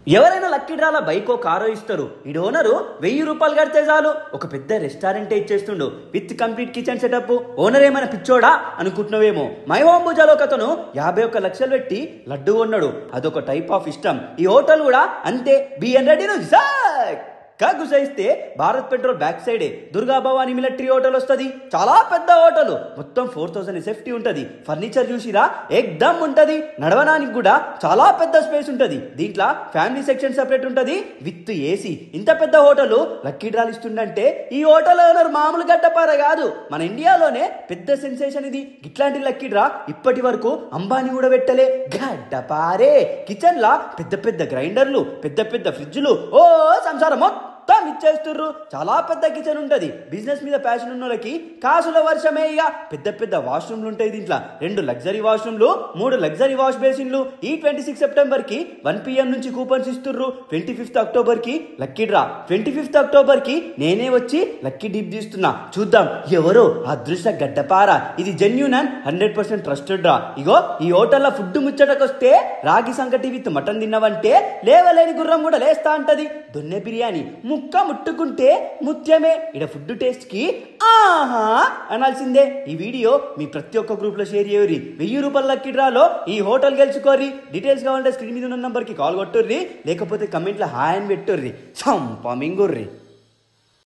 ఎవరైనా లక్కీ డ్రాల బైకో కారో ఇస్తారు. ఈ ఓనరు 1000 రూపాయలు కడితే చాలు ఒక పెద్ద రెస్టారెంటే ఇచ్చేస్తుండు with complete kitchen setup. Owner ఏమైనా పిచ్చోడా అనుకుంటున్నావేమో. మై హోమ్ భుజాలో ఒకతను 51 లక్షలు పెట్టి లడ్డు కొన్నాడు. అదొక టైప్ ఆఫ్ ఇష్టం. ఈ హోటల్ కూడా అంతే. బిఎన్ రెడ్డి గుసైస్తే భారత్ పెట్రోల్ బ్యాక్ సైడే దుర్గా భవానీ మిలిటరీ హోటల్ వస్తుంది. చాలా పెద్ద హోటల్, మొత్తం 4000 సేఫ్టీ ఉంటది. ఫర్నిచర్ చూసిరా ఎక్దమ్ ఉంటది. నడవడానికి కూడా చాలా పెద్ద స్పేస్ ఉంటది. దీంట్లో ఫ్యామిలీ సెక్షన్ సెపరేట్ ఉంటది విత్ ఏసీ. ఇంత పెద్ద హోటల్ లక్కీ డ్రాలు ఇస్తుందంటే ఈ హోటల్ ఓనర్ మామూలు గడ్డపార కాదు. మన ఇండియాలోనే పెద్ద సెన్సేషన్ ఇది. ఇట్లాంటి లక్కీ డ్రా ఇప్పటి వరకు అంబానీ కూడా పెట్టలే. గడ్డపారే. కిచెన్ లా పెద్ద పెద్ద గ్రైండర్లు, పెద్ద పెద్ద ఫ్రిడ్జ్లు, ఓ సంసారం మొత్తం ఇచ్చేస్తుర్రు. చాలా పెద్ద కిచెన్ ఉంటది. బిజినెస్ మీద ప్యాషన్ ఉన్న వాళ్ళకి కాసుల వర్షమే. ఇక పెద్ద పెద్ద వాష్రూమ్లు ఉంటాయి. దీంట్లో 2 లగ్జరీ వాష్రూమ్లు, 3 లగ్జరీ వాష్ బేసిన్లు. ఈ 26 సెప్టెంబర్ కి 1 PM నుంచి కూపన్స్ ఇస్తుర్రు. 25th అక్టోబర్ కి లక్కీ డ్రా. 25th అక్టోబర్ కి నేనే వచ్చి లక్కీ డీప్ తీస్తున్నా. చూద్దాం ఎవరో అదృష్ట గడ్డపార. ఇది జెన్యూన్ అండ్ 100% ట్రస్టెడ్ డ్రా. ఇగో ఈ హోటల్లో ఫుడ్ ముచ్చటకొస్తే రాగి సంకటి విత్ మటన్ తిన్నవంటే లేవలేని గుర్రం కూడా లేస్తా అంటది. దొన్నె బిర్యానీ ముక్క ముట్టుకుంటే ముత్యమే. ఇడ ఫుడ్ టేస్ట్ కి ఆహా అనాల్సిందే. ఈ వీడియో మీ ప్రతి ఒక్క గ్రూప్ లో షేర్ చేయరి. 1000 రూపాయల లక్కీ డ్రాలో ఈ హోటల్ గెలుచుకోర్రి. డీటెయిల్స్ కావాలంటే స్క్రీన్ మీద ఉన్న నంబర్ కి కాల్ కొట్టుర్రి, లేకపోతే కమెంట్ లో హాయ్ అని పెట్టుర్రి. సంపమింగుర్రి.